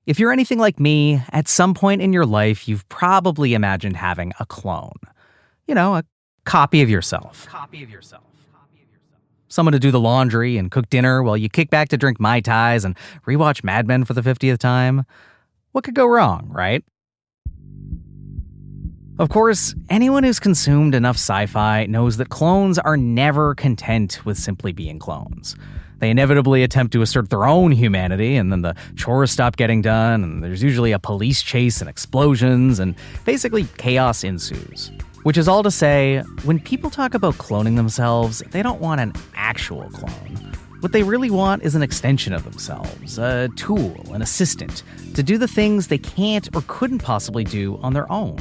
If you're anything like me, at some point in your life, you've probably imagined having a clone. A copy of yourself. Someone to do the laundry and cook dinner while you kick back to drink Mai Tais and rewatch Mad Men for the 50th time. What could go wrong, right? Of course, anyone who's consumed enough sci-fi knows that clones are never content with simply being clones. They inevitably attempt to assert their own humanity, and then the chores stop getting done, and there's usually a police chase and explosions, and basically chaos ensues. Which is all to say, when people talk about cloning themselves, they don't want an actual clone. What they really want is an extension of themselves, a tool, an assistant, to do the things they can't or couldn't possibly do on their own.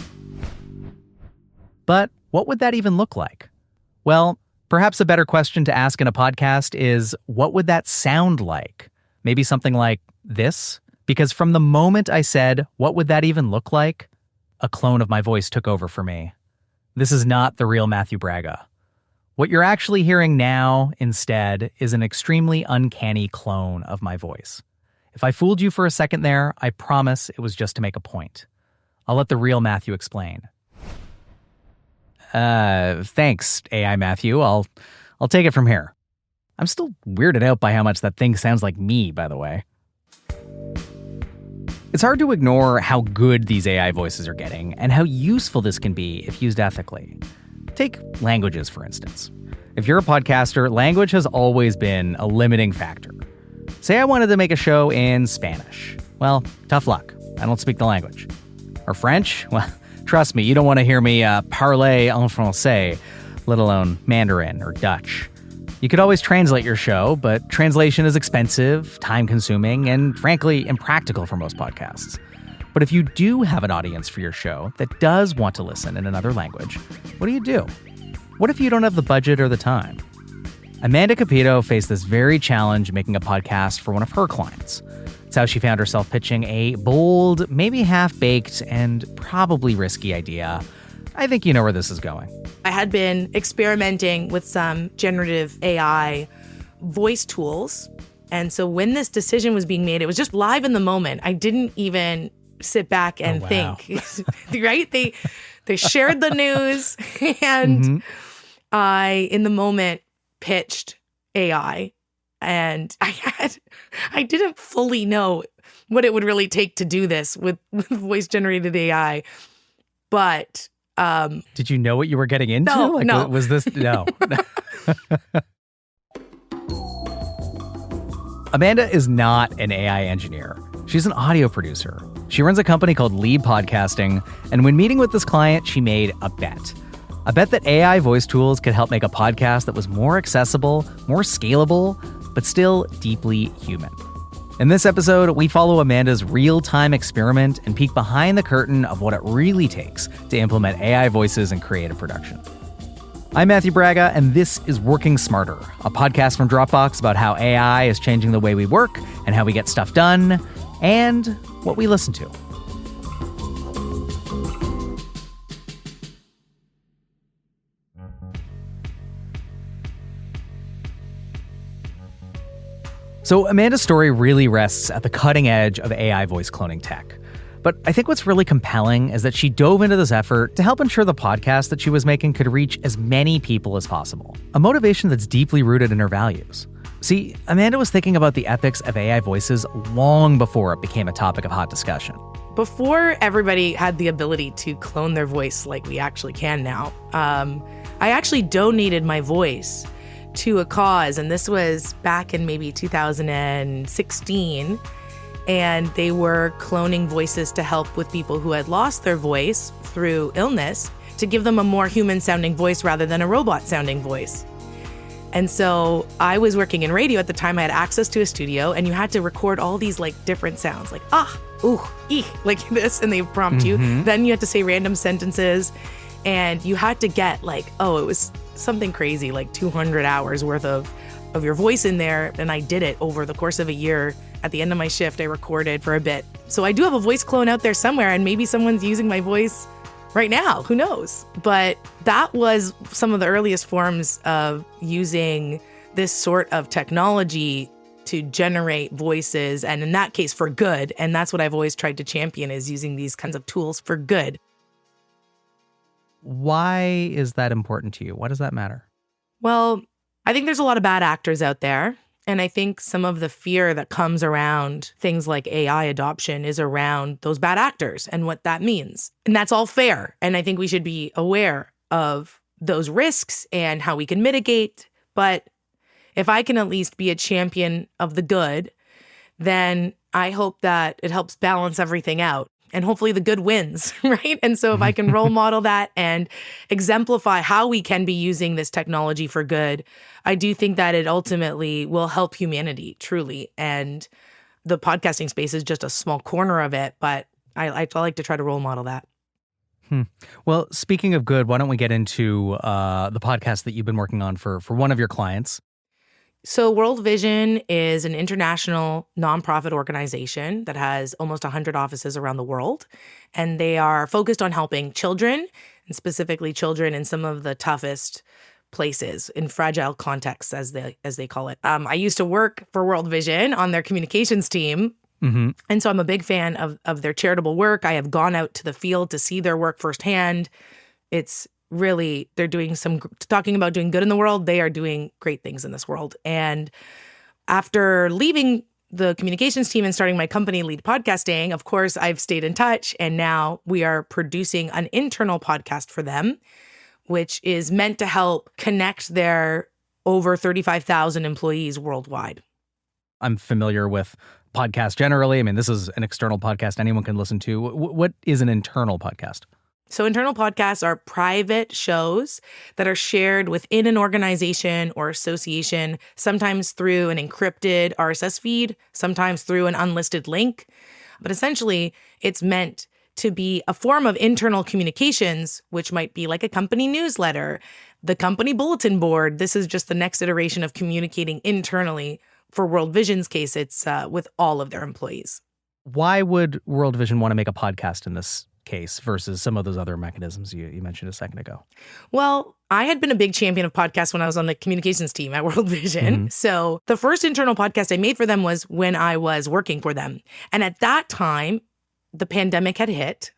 But what would that even look like? Well, perhaps a better question to ask in a podcast is, what would that sound like? Maybe something like this? Because from the moment I said, what would that even look like? A clone of my voice took over for me. This is not the real Matthew Braga. What you're actually hearing now, instead, is an extremely uncanny clone of my voice. If I fooled you for a second there, I promise it was just to make a point. I'll let the real Matthew explain. Thanks, AI Matthew. I'll take it from here. I'm still weirded out by how much that thing sounds like me, by the way. It's hard to ignore how good these AI voices are getting and how useful this can be if used ethically. Take languages, for instance. If you're a podcaster, language has always been a limiting factor. Say I wanted to make a show in Spanish. Well, tough luck. I don't speak the language. Or French? Well, trust me, you don't want to hear me parler en français, let alone Mandarin or Dutch. You could always translate your show, but translation is expensive, time-consuming, and frankly, impractical for most podcasts. But if you do have an audience for your show that does want to listen in another language, what do? What if you don't have the budget or the time? Amanda Cupido faced this very challenge making a podcast for one of her clients. It's how she found herself pitching a bold, maybe half-baked, and probably risky idea. I think you know where this is going. I had been experimenting with some generative AI voice tools. And so when this decision was being made, it was just live in the moment. I didn't even sit back and think, right? They shared the news and I, in the moment, pitched AI. And I didn't fully know what it would really take to do this with voice-generated AI. But did you know what you were getting into? No. Was this? No. Amanda is not an AI engineer. She's an audio producer. She runs a company called Lead Podcasting, and when meeting with this client, she made a bet. A bet that AI voice tools could help make a podcast that was more accessible, more scalable, but still deeply human. In this episode, we follow Amanda's real-time experiment and peek behind the curtain of what it really takes to implement AI voices in creative production. I'm Matthew Braga, and this is Working Smarter, a podcast from Dropbox about how AI is changing the way we work and how we get stuff done, and what we listen to. So Amanda's story really rests at the cutting edge of AI voice cloning tech. But I think what's really compelling is that she dove into this effort to help ensure the podcast that she was making could reach as many people as possible, a motivation that's deeply rooted in her values. See, Amanda was thinking about the ethics of AI voices long before it became a topic of hot discussion. Before everybody had the ability to clone their voice like we actually can now, I actually donated my voice to a cause, and this was back in maybe 2016, and they were cloning voices to help with people who had lost their voice through illness to give them a more human-sounding voice rather than a robot-sounding voice. And so I was working in radio at the time. I had access to a studio, and you had to record all these like different sounds, like ooh, eek, like this, and they prompt you. Then you had to say random sentences, and you had to get like, it was something crazy, like 200 hours worth of your voice in there. And I did it over the course of a year. At the end of my shift, I recorded for a bit. So I do have a voice clone out there somewhere, and maybe someone's using my voice right now. Who knows? But that was some of the earliest forms of using this sort of technology to generate voices, and in that case, for good. And that's what I've always tried to champion, is using these kinds of tools for good. Why is that important to you? Why does that matter? Well, I think there's a lot of bad actors out there. And I think some of the fear that comes around things like AI adoption is around those bad actors and what that means. And that's all fair. And I think we should be aware of those risks and how we can mitigate. But if I can at least be a champion of the good, then I hope that it helps balance everything out. And hopefully the good wins, right? And so if I can role model that and exemplify how we can be using this technology for good, I do think that it ultimately will help humanity, truly. And the podcasting space is just a small corner of it, but I like to try to role model that. Well, speaking of good, why don't we get into the podcast that you've been working on for one of your clients? So World Vision is an international nonprofit organization that has almost 100 offices around the world. And they are focused on helping children, and specifically children in some of the toughest places, in fragile contexts, as they call it. I used to work for World Vision on their communications team. Mm-hmm. And so I'm a big fan of their charitable work. I have gone out to the field to see their work firsthand. It's really, they're talking about doing good in the world. They are doing great things in this world. And after leaving the communications team and starting my company, Lead Podcasting, of course, I've stayed in touch. And now we are producing an internal podcast for them, which is meant to help connect their over 35,000 employees worldwide. I'm familiar with podcasts generally. I mean, this is an external podcast anyone can listen to. What is an internal podcast? So internal podcasts are private shows that are shared within an organization or association, sometimes through an encrypted RSS feed, sometimes through an unlisted link. But essentially, it's meant to be a form of internal communications, which might be like a company newsletter, the company bulletin board. This is just the next iteration of communicating internally. For World Vision's case, it's with all of their employees. Why would World Vision want to make a podcast in this case versus some of those other mechanisms you mentioned a second ago? Well, I had been a big champion of podcasts when I was on the communications team at World Vision. Mm-hmm. So the first internal podcast I made for them was when I was working for them. And at that time, the pandemic had hit,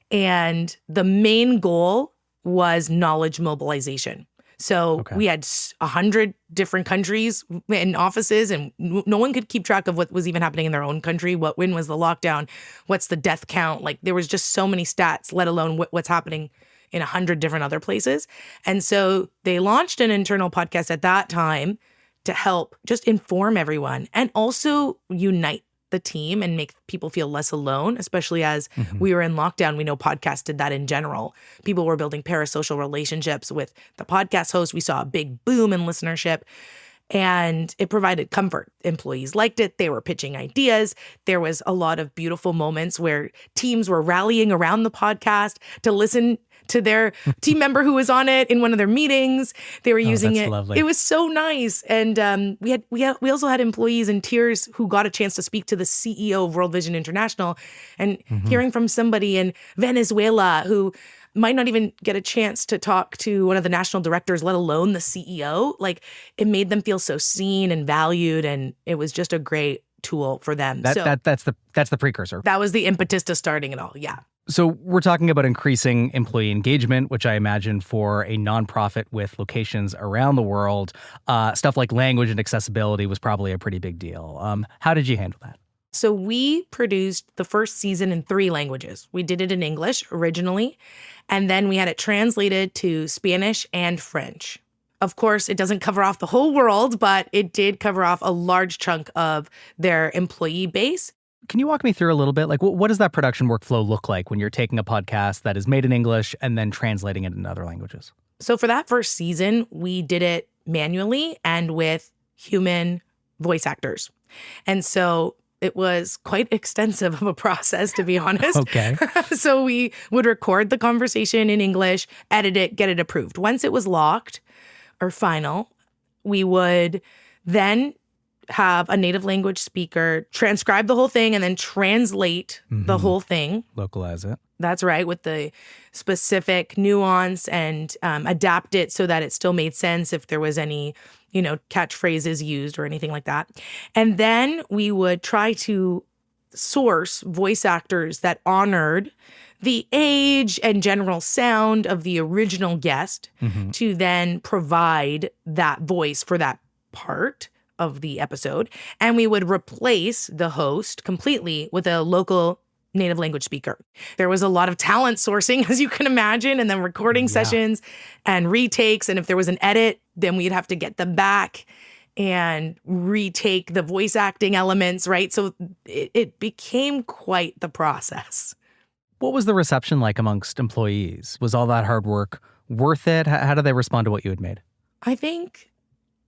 and the main goal was knowledge mobilization. So we had 100 different countries and offices, and no one could keep track of what was even happening in their own country. When was the lockdown? What's the death count? Like, there was just so many stats, let alone what's happening in 100 different other places. And so they launched an internal podcast at that time to help just inform everyone and also unite the team and make people feel less alone, especially as we were in lockdown. We know podcasts did that in general. People were building parasocial relationships with the podcast host. We saw a big boom in listenership, and it provided comfort. Employees liked it. They were pitching ideas. There was a lot of beautiful moments where teams were rallying around the podcast to listen to their team member who was on it in one of their meetings. They were using it. Lovely. It was so nice. And we also had employees in tears who got a chance to speak to the CEO of World Vision International, and hearing from somebody in Venezuela who might not even get a chance to talk to one of the national directors, let alone the CEO. Like, it made them feel so seen and valued, and it was just a great tool for them. That's the precursor. That was the impetus to starting it all. Yeah. So we're talking about increasing employee engagement, which I imagine for a nonprofit with locations around the world, stuff like language and accessibility was probably a pretty big deal. How did you handle that? So we produced the first season in 3 languages. We did it in English originally, and then we had it translated to Spanish and French. Of course, it doesn't cover off the whole world, but it did cover off a large chunk of their employee base. Can you walk me through a little bit? Like, what does that production workflow look like when you're taking a podcast that is made in English and then translating it into other languages? So for that first season, we did it manually and with human voice actors. And so it was quite extensive of a process, to be honest. Okay. So we would record the conversation in English, edit it, get it approved. Once it was locked or final, we would then have a native language speaker transcribe the whole thing and then translate the whole thing. Localize it. That's right, with the specific nuance, and adapt it so that it still made sense if there was any catchphrases used or anything like that. And then we would try to source voice actors that honored the age and general sound of the original guest to then provide that voice for that part of the episode. And we would replace the host completely with a local native language speaker. There was a lot of talent sourcing, as you can imagine, and then recording sessions and retakes. And if there was an edit, then we'd have to get them back and retake the voice acting elements, right? So it became quite the process. What was the reception like amongst employees? Was all that hard work worth it? How did they respond to what you had made? I think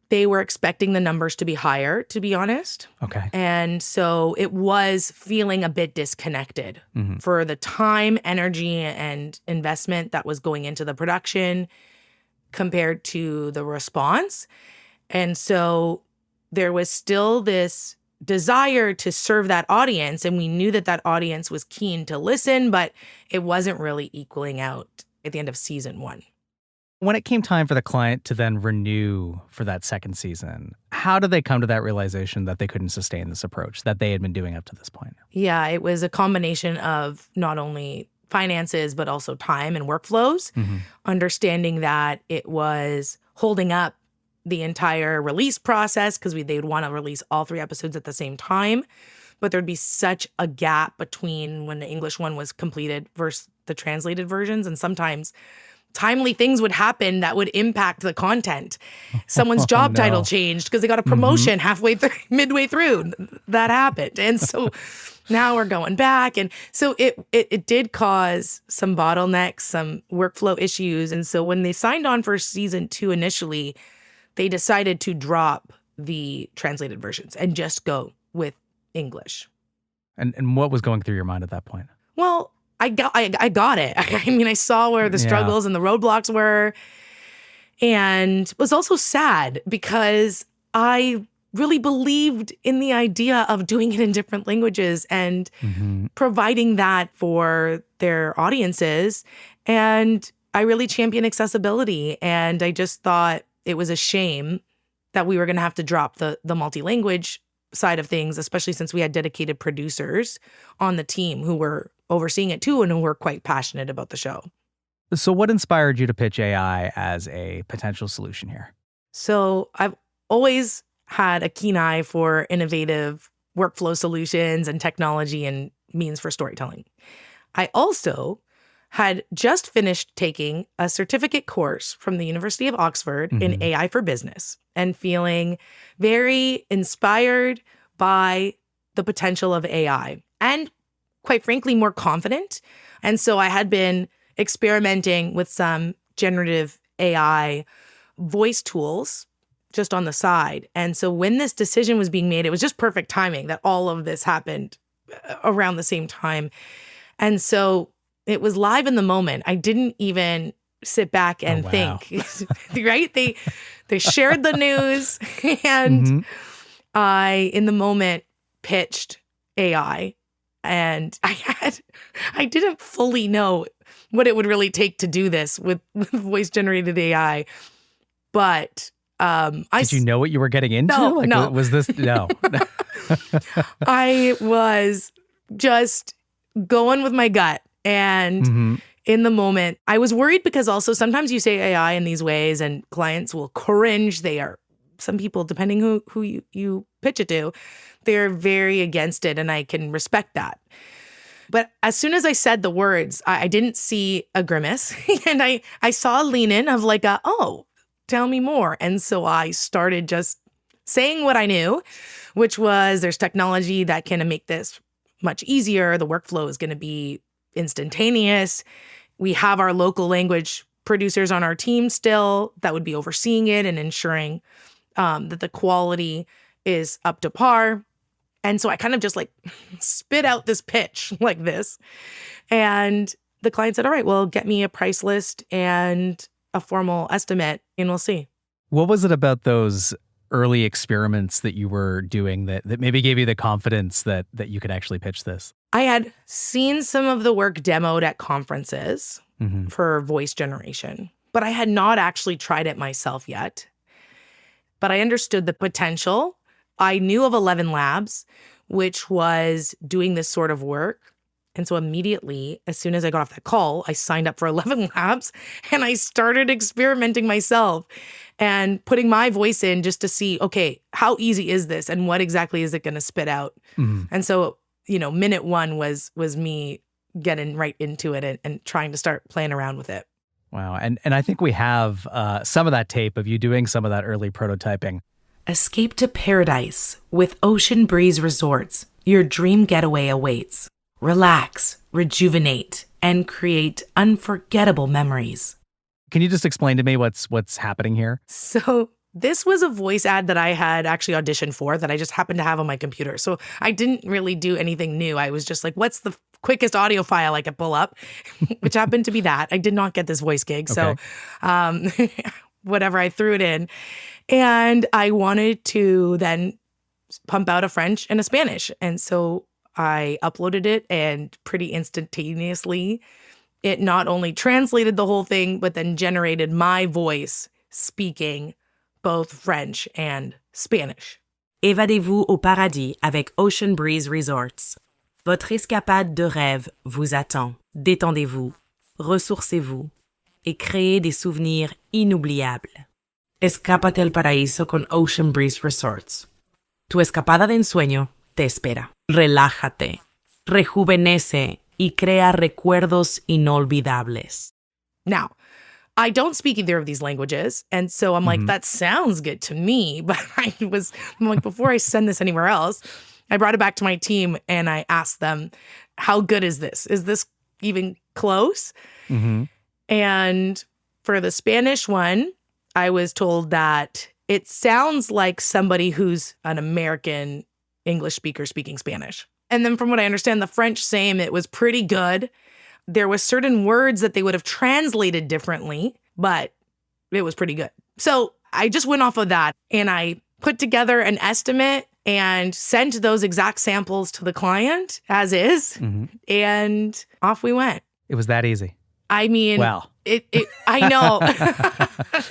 they were expecting the numbers to be higher, to be honest. Okay. And so it was feeling a bit disconnected for the time, energy, and investment that was going into the production compared to the response. And so there was still this desire to serve that audience, and we knew that that audience was keen to listen, but it wasn't really equaling out at the end of season 1. When it came time for the client to then renew for that second season, how did they come to that realization that they couldn't sustain this approach that they had been doing up to this point? Yeah, it was a combination of not only finances, but also time and workflows, understanding that it was holding up the entire release process because they'd want to release all 3 episodes at the same time. But there'd be such a gap between when the English one was completed versus the translated versions. And sometimes timely things would happen that would impact the content. Someone's job title changed because they got a promotion midway through. That happened. And so now we're going back. And so it did cause some bottlenecks, some workflow issues. And so when they signed on for season 2 initially, they decided to drop the translated versions and just go with English. And what was going through your mind at that point? Well, I got it. I mean, I saw where the struggles and the roadblocks were, and was also sad because I really believed in the idea of doing it in different languages and providing that for their audiences. And I really champion accessibility. And I just thought it was a shame that we were going to have to drop the multi-language side of things, especially since we had dedicated producers on the team who were overseeing it too and who were quite passionate about the show. So what inspired you to pitch AI as a potential solution here? So I've always had a keen eye for innovative workflow solutions and technology and means for storytelling. I also had just finished taking a certificate course from the University of Oxford in AI for Business and feeling very inspired by the potential of AI and, quite frankly, more confident. And so I had been experimenting with some generative AI voice tools just on the side. And so when this decision was being made, it was just perfect timing that all of this happened around the same time. And so it was live in the moment. I didn't even sit back and think, right? They shared the news and I, in the moment, pitched AI. And I didn't fully know what it would really take to do this with voice-generated AI. But did you know what you were getting into? No. Was this? No. I was just going with my gut. And in the moment, I was worried because also sometimes you say AI in these ways and clients will cringe. Some people, depending who you pitch it to, they're very against it, and I can respect that. But as soon as I said the words, I didn't see a grimace. And I saw a lean in of like, oh, tell me more. And so I started just saying what I knew, which was there's technology that can make this much easier. The workflow is going to be instantaneous. We have our local language producers on our team still that would be overseeing it and ensuring that the quality is up to par. And so I kind of just like spit out this pitch like this. And the client said, all right, well, get me a price list and a formal estimate and we'll see. What was it about those early experiments that you were doing that maybe gave you the confidence that you could actually pitch this? I had seen some of the work demoed at conferences for voice generation, but I had not actually tried it myself yet. but I understood the potential. I knew of 11 Labs, which was doing this sort of work. And so immediately, as soon as I got off that call, I signed up for 11 Labs and I started experimenting myself and putting my voice in just to see, okay, how easy is this and what exactly is it going to spit out? And so, minute one was me getting right into it and trying to start playing around with it. Wow. And I think we have some of that tape of you doing some of that early prototyping. Escape to paradise with Ocean Breeze Resorts. Your dream getaway awaits. Relax, rejuvenate, and create unforgettable memories. Can you just explain to me what's happening here? So this was a voice ad that I had actually auditioned for that I just happened to have on my computer. So I didn't really do anything new. I was just like, what's the quickest audio file I could pull up? Which happened to be that. I did not get this voice gig. Okay. So whatever, I threw it in. And I wanted to then pump out a French and a Spanish. And so I uploaded it, and pretty instantaneously, it not only translated the whole thing, but then generated my voice speaking both French and Spanish. Évadez-vous au paradis avec Ocean Breeze Resorts. Votre escapade de rêve vous attend. Détendez-vous, ressourcez-vous et créez des souvenirs inoubliables. Escápate al paraíso con Ocean Breeze Resorts. Tu escapada de ensueño te espera. Relájate, rejuvenece y crea recuerdos inolvidables. Now, I don't speak either of these languages. And so I'm like, that sounds good to me. But I'm like, before I send this anywhere else, I brought it back to my team and I asked them, how good is this? Is this even close? And for the Spanish one, I was told that it sounds like somebody who's an American English speaker speaking Spanish. And then from what I understand, the French same, it was pretty good. There was certain words that they would have translated differently, but it was pretty good. So I just went off of that and I put together an estimate and sent those exact samples to the client as is. And off we went. It was that easy. I mean, wow. I know.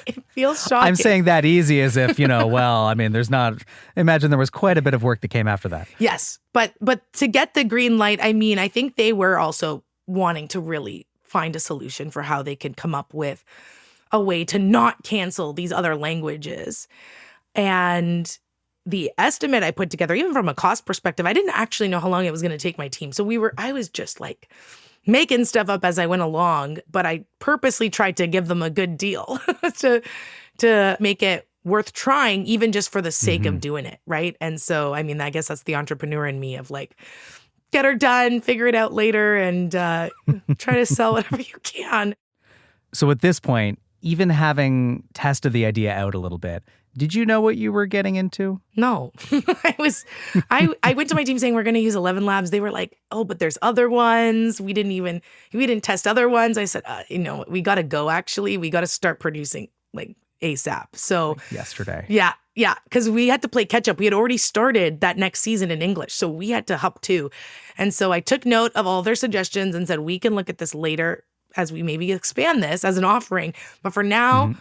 It feels shocking. I'm saying that easy as if, imagine there was quite a bit of work that came after that. Yes. But to get the green light, I think they were also wanting to really find a solution for how they could come up with a way to not cancel these other languages. And the estimate I put together, even from a cost perspective, I didn't actually know how long it was going to take my team. So I was just like making stuff up as I went along, but I purposely tried to give them a good deal to make it worth trying, even just for the sake of doing it, right? And so, I guess that's the entrepreneur in me of like, get her done, figure it out later, and try to sell whatever you can. So at this point, even having tested the idea out a little bit, did you know what you were getting into? No. I went to my team saying we're going to use 11 Labs. They were like, oh, but there's other ones. We didn't test other ones. I said, we got to go, actually. We got to start producing like ASAP. So like yesterday. Yeah. Because we had to play catch up. We had already started that next season in English. So we had to hop too. And so I took note of all their suggestions and said, we can look at this later as we maybe expand this as an offering. But for now,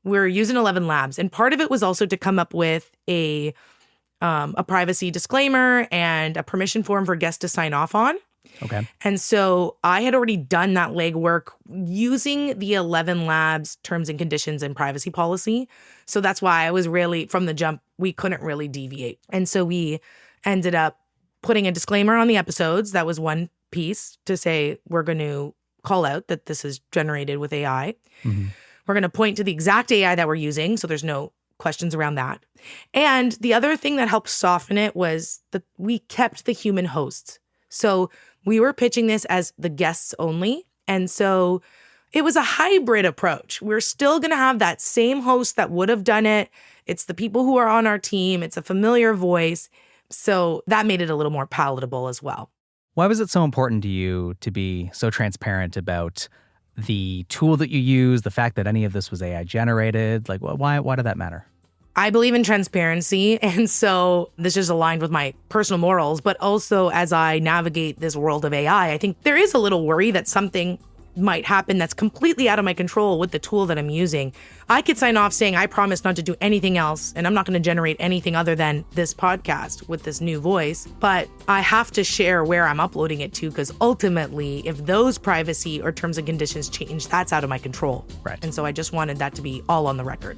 we're using 11 Labs. And part of it was also to come up with a privacy disclaimer and a permission form for guests to sign off on. Okay. And so I had already done that legwork using the 11 Labs terms and conditions and privacy policy. So that's why I was really, from the jump, we couldn't really deviate. And so we ended up putting a disclaimer on the episodes. That was one piece to say, we're going to call out that this is generated with AI. We're going to point to the exact AI that we're using, so there's no questions around that. And the other thing that helped soften it was that we kept the human hosts. So we were pitching this as the guests only. And so it was a hybrid approach. We're still going to have that same host that would have done it. It's the people who are on our team. It's a familiar voice. So that made it a little more palatable as well. Why was it so important to you to be so transparent about the tool that you use, the fact that any of this was AI generated? Like, why did that matter? I believe in transparency. And so this is aligned with my personal morals, but also as I navigate this world of AI, I think there is a little worry that something might happen that's completely out of my control with the tool that I'm using. I could sign off saying, I promise not to do anything else, and I'm not going to generate anything other than this podcast with this new voice. But I have to share where I'm uploading it to, because ultimately, if those privacy or terms and conditions change, that's out of my control. Right. And so I just wanted that to be all on the record.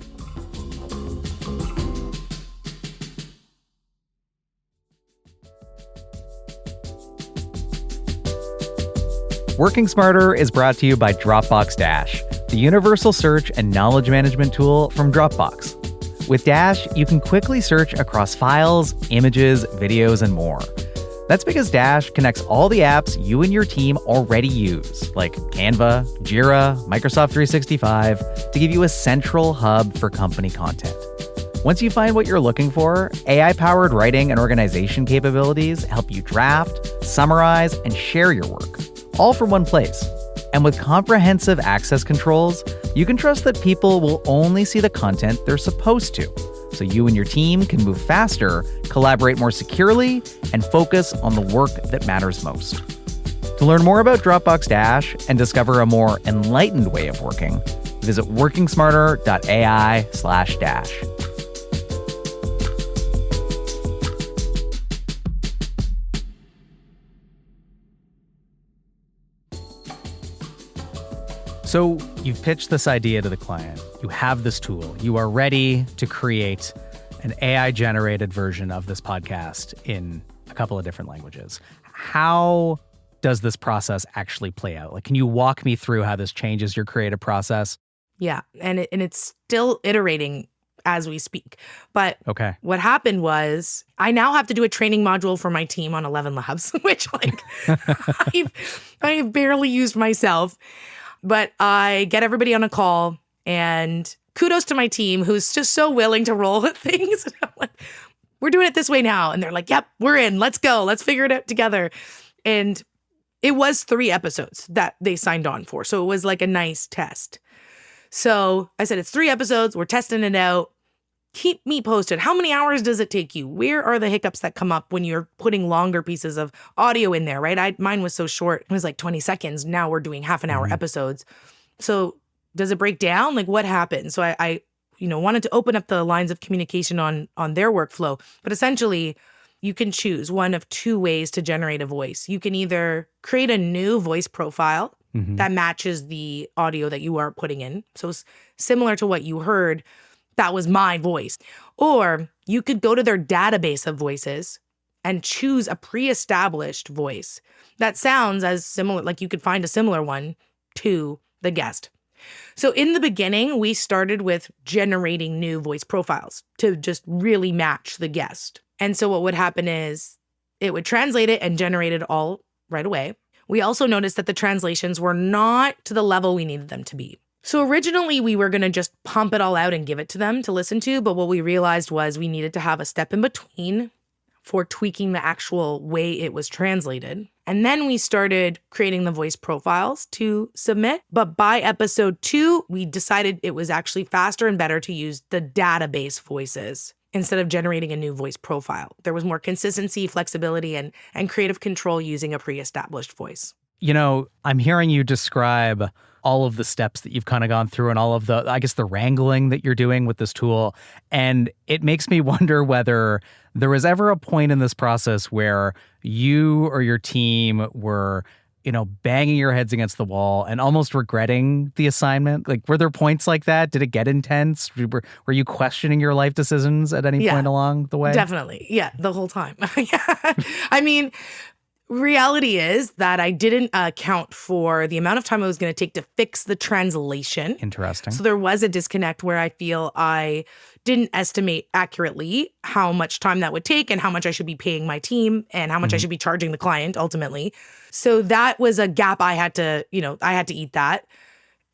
Working Smarter is brought to you by Dropbox Dash, the universal search and knowledge management tool from Dropbox. With Dash, you can quickly search across files, images, videos, and more. That's because Dash connects all the apps you and your team already use, like Canva, Jira, Microsoft 365, to give you a central hub for company content. Once you find what you're looking for, AI-powered writing and organization capabilities help you draft, summarize, and share your work, all from one place. And with comprehensive access controls, you can trust that people will only see the content they're supposed to, so you and your team can move faster, collaborate more securely, and focus on the work that matters most. To learn more about Dropbox Dash and discover a more enlightened way of working, visit workingsmarter.ai/dash. So you've pitched this idea to the client. You have this tool. You are ready to create an AI-generated version of this podcast in a couple of different languages. How does this process actually play out? Like, can you walk me through how this changes your creative process? Yeah, and it's still iterating as we speak. But Okay. What happened was I now have to do a training module for my team on 11 Labs, which I've barely used myself. But I get everybody on a call, and kudos to my team who's just so willing to roll with things. I'm like, we're doing it this way now. And they're like, yep, we're in. Let's go. Let's figure it out together. And it was 3 episodes that they signed on for. So it was like a nice test. So I said, it's 3 episodes. We're testing it out. Keep me posted. How many hours does it take you? Where are the hiccups that come up when you're putting longer pieces of audio in there, right? Mine was so short. It was like 20 seconds. Now we're doing half an hour episodes. So does it break down? Like, what happened? So I wanted to open up the lines of communication on their workflow. But essentially, you can choose one of 2 ways to generate a voice. You can either create a new voice profile that matches the audio that you are putting in. So it's similar to what you heard. That was my voice. Or you could go to their database of voices and choose a pre-established voice that sounds as similar, like you could find a similar one to the guest. So in the beginning, we started with generating new voice profiles to just really match the guest. And so what would happen is it would translate it and generate it all right away. We also noticed that the translations were not to the level we needed them to be. So originally we were going to just pump it all out and give it to them to listen to. But what we realized was we needed to have a step in between for tweaking the actual way it was translated. And then we started creating the voice profiles to submit. But by episode 2, we decided it was actually faster and better to use the database voices instead of generating a new voice profile. There was more consistency, flexibility, and creative control using a pre-established voice. You know, I'm hearing you describe all of the steps that you've kind of gone through and all of the, I guess, the wrangling that you're doing with this tool. And it makes me wonder whether there was ever a point in this process where you or your team were, banging your heads against the wall and almost regretting the assignment. Like, were there points like that? Did it get intense? Were you questioning your life decisions at any point along the way? Definitely. Yeah, the whole time. I mean, reality is that I didn't account for the amount of time it was going to take to fix the translation. Interesting. So there was a disconnect where I feel I didn't estimate accurately how much time that would take and how much I should be paying my team and how much I should be charging the client ultimately. So that was a gap I had to eat that.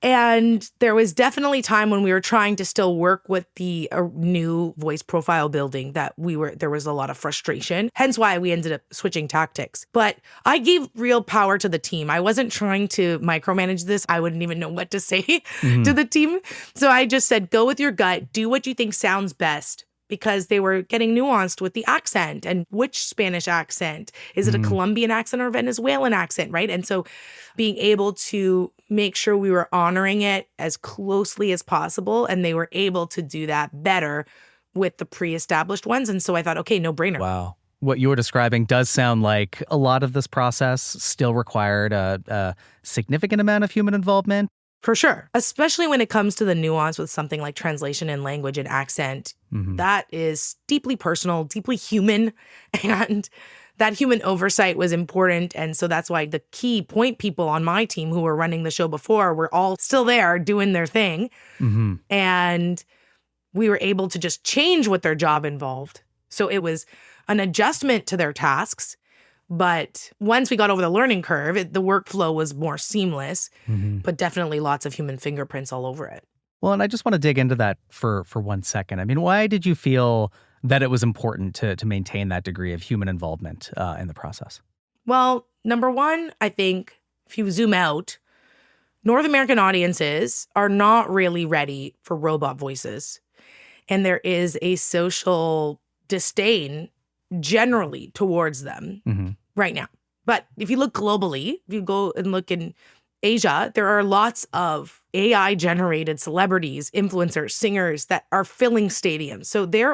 And there was definitely time when we were trying to still work with the new voice profile building that there was a lot of frustration, hence why we ended up switching tactics. But I gave real power to the team. I wasn't trying to micromanage this. I wouldn't even know what to say to the team. So I just said, go with your gut, do what you think sounds best, because they were getting nuanced with the accent and which Spanish accent. Is it a Colombian accent or a Venezuelan accent, right? And so being able to make sure we were honoring it as closely as possible, and they were able to do that better with the pre-established ones. And so I thought, okay, no brainer. Wow. What you were describing does sound like a lot of this process still required a significant amount of human involvement. For sure. Especially when it comes to the nuance with something like translation and language and accent. That is deeply personal, deeply human. And that human oversight was important. And so that's why the key point people on my team who were running the show before were all still there doing their thing. And we were able to just change what their job involved. So it was an adjustment to their tasks. But once we got over the learning curve, the workflow was more seamless, but definitely lots of human fingerprints all over it. Well, and I just want to dig into that for 1 second. I mean, why did you feel that it was important to maintain that degree of human involvement in the process? Well, number one, I think if you zoom out, North American audiences are not really ready for robot voices. And there is a social disdain generally towards them right now. But if you look globally, if you go and look in Asia, there are lots of AI-generated celebrities, influencers, singers that are filling stadiums. So they're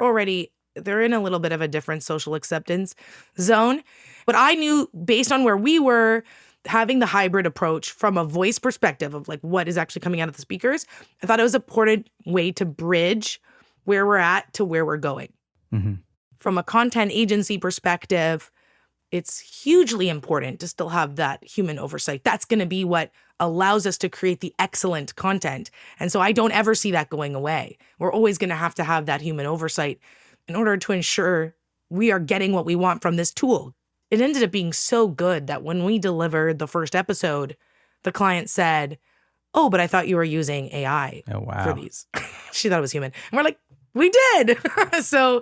in a little bit of a different social acceptance zone. But I knew based on where we were, having the hybrid approach from a voice perspective of like what is actually coming out of the speakers, I thought it was an important way to bridge where we're at to where we're going. From a content agency perspective, it's hugely important to still have that human oversight. That's going to be what allows us to create the excellent content. And so I don't ever see that going away. We're always going to have that human oversight in order to ensure we are getting what we want from this tool. It ended up being so good that when we delivered the first episode, the client said, "Oh, but I thought you were using AI for these." She thought it was human. And we're like, we did. So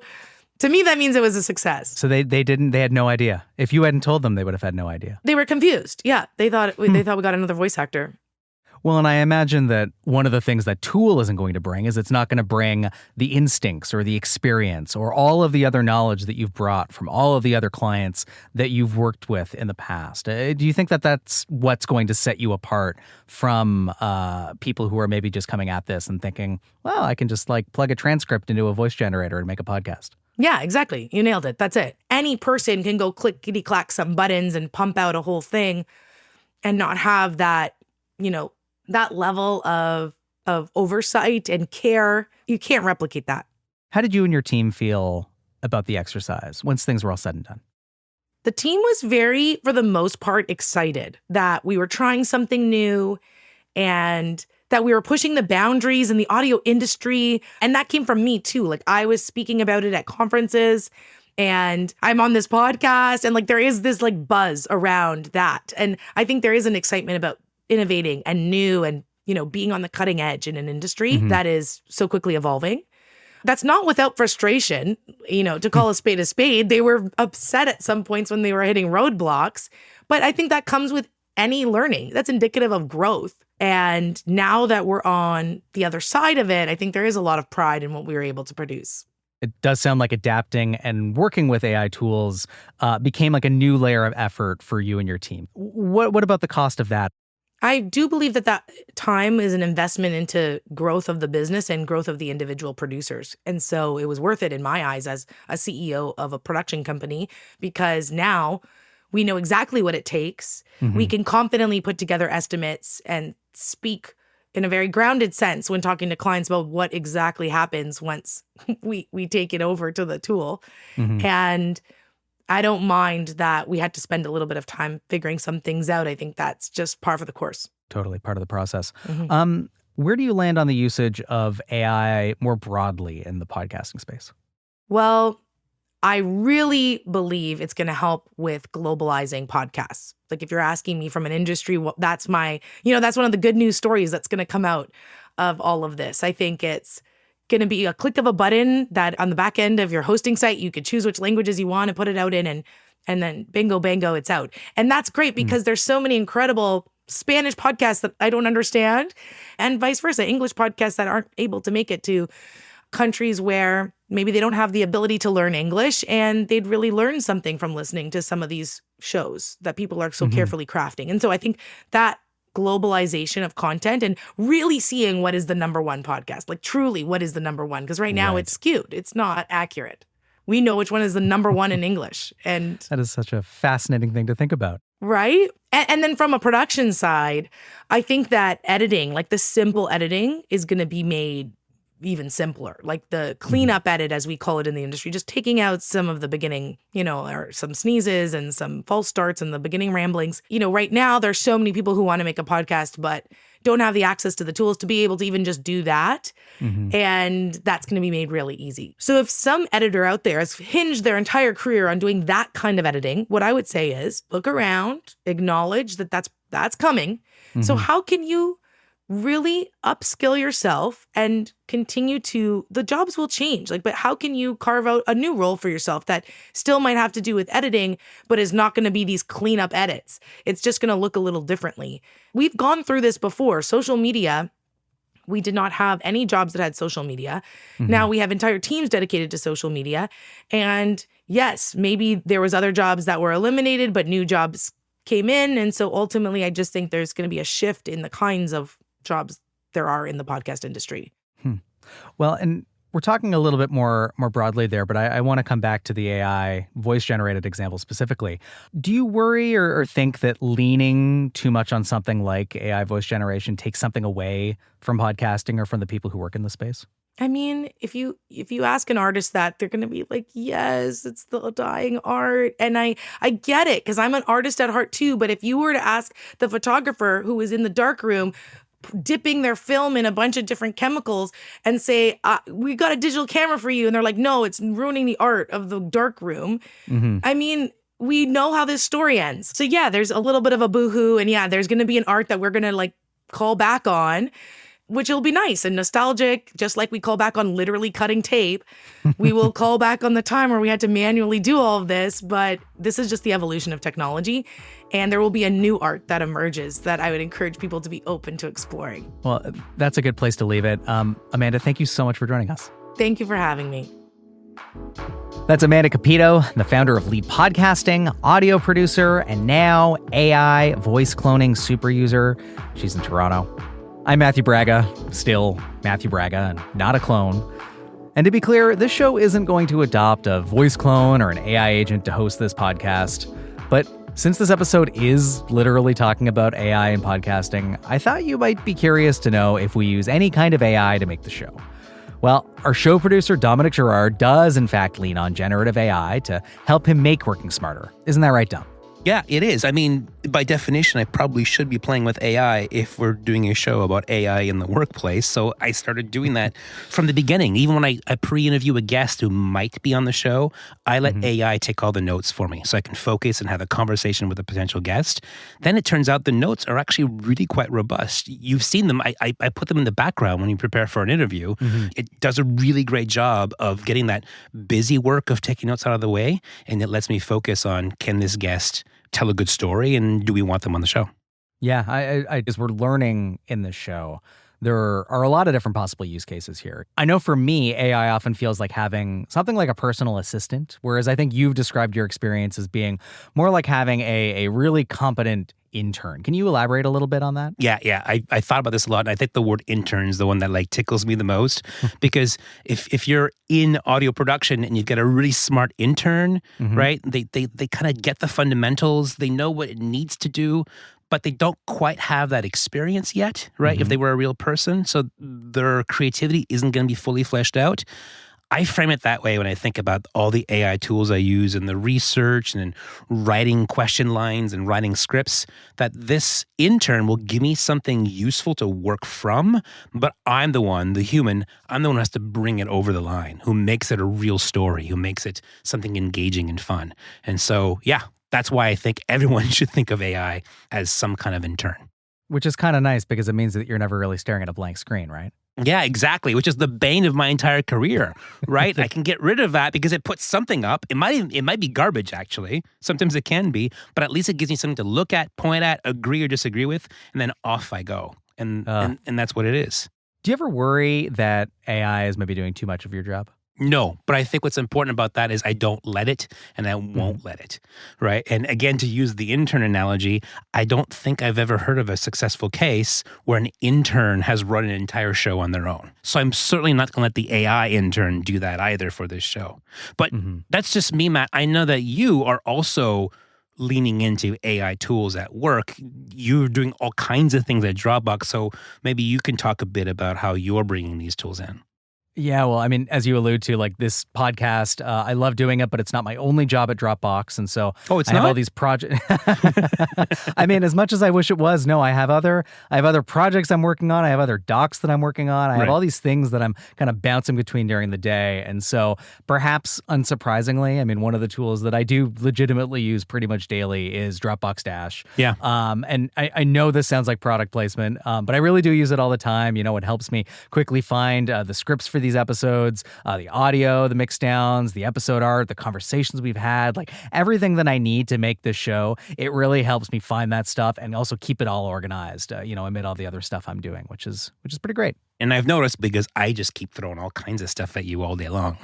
to me, that means it was a success. So they had no idea. If you hadn't told them, they would have had no idea. They were confused. Yeah. They thought we got another voice actor. Well, and I imagine that one of the things that tool isn't going to bring is it's not going to bring the instincts or the experience or all of the other knowledge that you've brought from all of the other clients that you've worked with in the past. Do you think that that's what's going to set you apart from people who are maybe just coming at this and thinking, well, I can just like plug a transcript into a voice generator and make a podcast? Yeah, exactly. You nailed it. That's it. Any person can go clickety-clack some buttons and pump out a whole thing and not have that, that level of oversight and care. You can't replicate that. How did you and your team feel about the exercise once things were all said and done? The team was very, for the most part, excited that we were trying something new and that we were pushing the boundaries in the audio industry. And that came from me too. Like I was speaking about it at conferences and I'm on this podcast and like there is this like buzz around that. And I think there is an excitement about innovating and new and, being on the cutting edge in an industry that is so quickly evolving. That's not without frustration, to call a spade. They were upset at some points when they were hitting roadblocks. But I think that comes with any learning. That's indicative of growth. And now that we're on the other side of it, I think there is a lot of pride in what we were able to produce. It does sound like adapting and working with AI tools became like a new layer of effort for you and your team. What about the cost of that? I do believe that time is an investment into growth of the business and growth of the individual producers. And so it was worth it in my eyes as a CEO of a production company, because now we know exactly what it takes. We can confidently put together estimates and speak in a very grounded sense when talking to clients about what exactly happens once we take it over to the tool. And I don't mind that we had to spend a little bit of time figuring some things out. I think that's just par for the course. Totally part of the process. Where do you land on the usage of AI more broadly in the podcasting space? Well, I really believe it's going to help with globalizing podcasts. Like if you're asking me from an industry, that's that's one of the good news stories that's going to come out of all of this. I think it's going to be a click of a button that on the back end of your hosting site, you could choose which languages you want to put it out in and then bingo, bango, it's out. And that's great because there's so many incredible Spanish podcasts that I don't understand and vice versa, English podcasts that aren't able to make it to countries where maybe they don't have the ability to learn English and they'd really learn something from listening to some of these shows that people are so carefully crafting. And so I think that globalization of content and really seeing what is the number one podcast, like truly what is the number one, because right now it's skewed. It's not accurate. We know which one is the number one in English. And that is such a fascinating thing to think about. Right? And then from a production side, I think that editing, like the simple editing, is going to be made even simpler. Like the cleanup edit, as we call it in the industry, just taking out some of the beginning, or some sneezes and some false starts and the beginning ramblings. Right now, there's so many people who want to make a podcast, but don't have the access to the tools to be able to even just do that. And that's going to be made really easy. So if some editor out there has hinged their entire career on doing that kind of editing, what I would say is look around, acknowledge that that's coming. So how can you really upskill yourself and continue to, the jobs will change. But how can you carve out a new role for yourself that still might have to do with editing, but is not going to be these cleanup edits? It's just going to look a little differently. We've gone through this before. Social media, we did not have any jobs that had social media. Now we have entire teams dedicated to social media. And yes, maybe there was other jobs that were eliminated, but new jobs came in. And so ultimately, I just think there's going to be a shift in the kinds of jobs there are in the podcast industry. Well, and we're talking a little bit more broadly there, but I want to come back to the AI voice-generated example specifically. Do you worry or think that leaning too much on something like AI voice generation takes something away from podcasting or from the people who work in the space? I mean, if you ask an artist that, they're going to be like, yes, it's the dying art. And I get it, because I'm an artist at heart too. But if you were to ask the photographer who is in the darkroom dipping their film in a bunch of different chemicals and say, we got a digital camera for you. And they're like, no, it's ruining the art of the darkroom. I mean, we know how this story ends. So yeah, there's a little bit of a boohoo. And yeah, there's going to be an art that we're going to call back on, which will be nice and nostalgic, just like we call back on literally cutting tape. We will call back on the time where we had to manually do all of this, but this is just the evolution of technology. And there will be a new art that emerges that I would encourage people to be open to exploring. Well, that's a good place to leave it. Amanda, thank you so much for joining us. Thank you for having me. That's Amanda Cupido, the founder of Leap Podcasting, audio producer, and now AI voice cloning super user. She's in Toronto. I'm Matthew Braga, still Matthew Braga, and not a clone. And to be clear, this show isn't going to adopt a voice clone or an AI agent to host this podcast. But since this episode is literally talking about AI and podcasting, I thought you might be curious to know if we use any kind of AI to make the show. Well, our show producer, Dominic Girard, does in fact lean on generative AI to help him make working smarter. Isn't that right, Dom? Yeah, it is. I mean, by definition, I probably should be playing with AI if we're doing a show about AI in the workplace. So I started doing that from the beginning. Even when I pre-interview a guest who might be on the show, I let AI take all the notes for me so I can focus and have a conversation with a potential guest. Then it turns out the notes are actually really quite robust. You've seen them. I put them in the background when you prepare for an interview. It does a really great job of getting that busy work of taking notes out of the way, and it lets me focus on, can this guest tell a good story, and do we want them on the show? Yeah, as we're learning in this show, there are a lot of different possible use cases here. I know for me, AI often feels like having something like a personal assistant, whereas I think you've described your experience as being more like having a really competent intern. Can you elaborate a little bit on that? Yeah. I thought about this a lot, and I think the word intern is the one that tickles me the most, because if you're in audio production and you've got a really smart intern, right? They kind of get the fundamentals. They know what it needs to do, but they don't quite have that experience yet, right? If they were a real person, so their creativity isn't going to be fully fleshed out. I frame it that way when I think about all the AI tools I use in the research and in writing question lines and writing scripts, that this intern will give me something useful to work from, but I'm the one, the human, I'm the one who has to bring it over the line, who makes it a real story, who makes it something engaging and fun. And so, yeah, that's why I think everyone should think of AI as some kind of intern. Which is kind of nice because it means that you're never really staring at a blank screen, right? Yeah, exactly, which is the bane of my entire career, right? I can get rid of that because it puts something up. It might be garbage, actually. Sometimes it can be, but at least it gives me something to look at, point at, agree or disagree with, and then off I go. And that's what it is. Do you ever worry that AI is maybe doing too much of your job? No, but I think what's important about that is I don't let it and I won't let it, right? And again, to use the intern analogy, I don't think I've ever heard of a successful case where an intern has run an entire show on their own. So I'm certainly not going to let the AI intern do that either for this show. But that's just me, Matt. I know that you are also leaning into AI tools at work. You're doing all kinds of things at Dropbox. So maybe you can talk a bit about how you're bringing these tools in. Yeah, well, I mean, as you allude to, like this podcast, I love doing it, but it's not my only job at Dropbox. And so it's I have not? all these projects. I mean, as much as I wish it was, no, I have other projects I'm working on. I have other docs that I'm working on. I have all these things that I'm kind of bouncing between during the day. And so perhaps unsurprisingly, I mean, one of the tools that I do legitimately use pretty much daily is Dropbox Dash. Yeah. And I know this sounds like product placement, but I really do use it all the time. You know, it helps me quickly find the scripts for these episodes, the audio, the mix downs, the episode art, the conversations we've had, like everything that I need to make this show. It really helps me find that stuff and also keep it all organized, amid all the other stuff I'm doing, which is pretty great. And I've noticed because I just keep throwing all kinds of stuff at you all day long.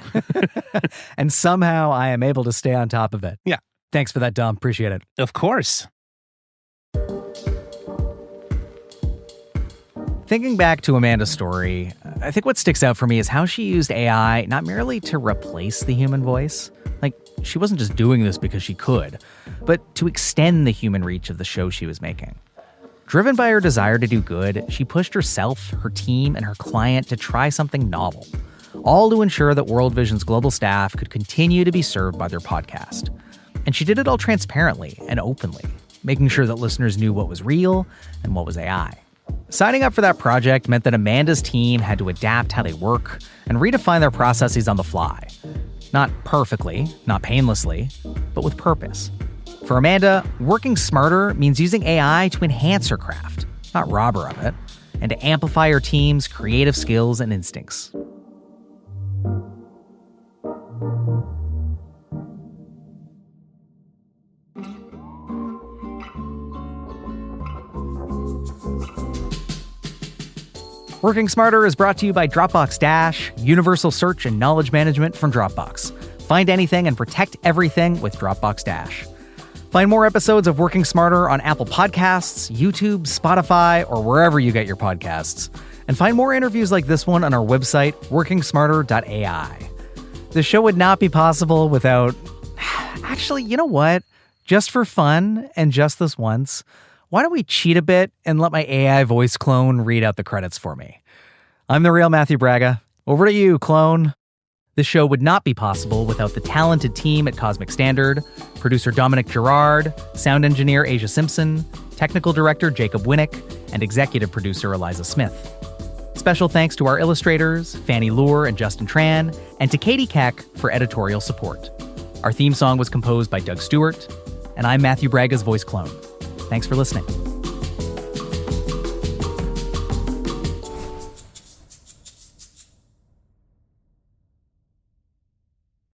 And somehow I am able to stay on top of it. Yeah. Thanks for that, Dom. Appreciate it. Of course. Thinking back to Amanda's story, I think what sticks out for me is how she used AI not merely to replace the human voice. Like, she wasn't just doing this because she could, but to extend the human reach of the show she was making. Driven by her desire to do good, she pushed herself, her team, and her client to try something novel, all to ensure that World Vision's global staff could continue to be served by their podcast. And she did it all transparently and openly, making sure that listeners knew what was real and what was AI. Signing up for that project meant that Amanda's team had to adapt how they work and redefine their processes on the fly. Not perfectly, not painlessly, but with purpose. For Amanda, working smarter means using AI to enhance her craft, not rob her of it, and to amplify her team's creative skills and instincts. Working Smarter is brought to you by Dropbox Dash, universal search and knowledge management from Dropbox. Find anything and protect everything with Dropbox Dash. Find more episodes of Working Smarter on Apple Podcasts, YouTube, Spotify, or wherever you get your podcasts. And find more interviews like this one on our website, workingsmarter.ai. The show would not be possible without... Actually, you know what? Just for fun, and just this once, why don't we cheat a bit and let my AI voice clone read out the credits for me? I'm the real Matthew Braga. Over to you, clone. This show would not be possible without the talented team at Cosmic Standard, producer Dominic Gerard, sound engineer Asia Simpson, technical director Jacob Winnick, and executive producer Eliza Smith. Special thanks to our illustrators, Fanny Lohr and Justin Tran, and to Katie Keck for editorial support. Our theme song was composed by Doug Stewart, and I'm Matthew Braga's voice clone. Thanks for listening.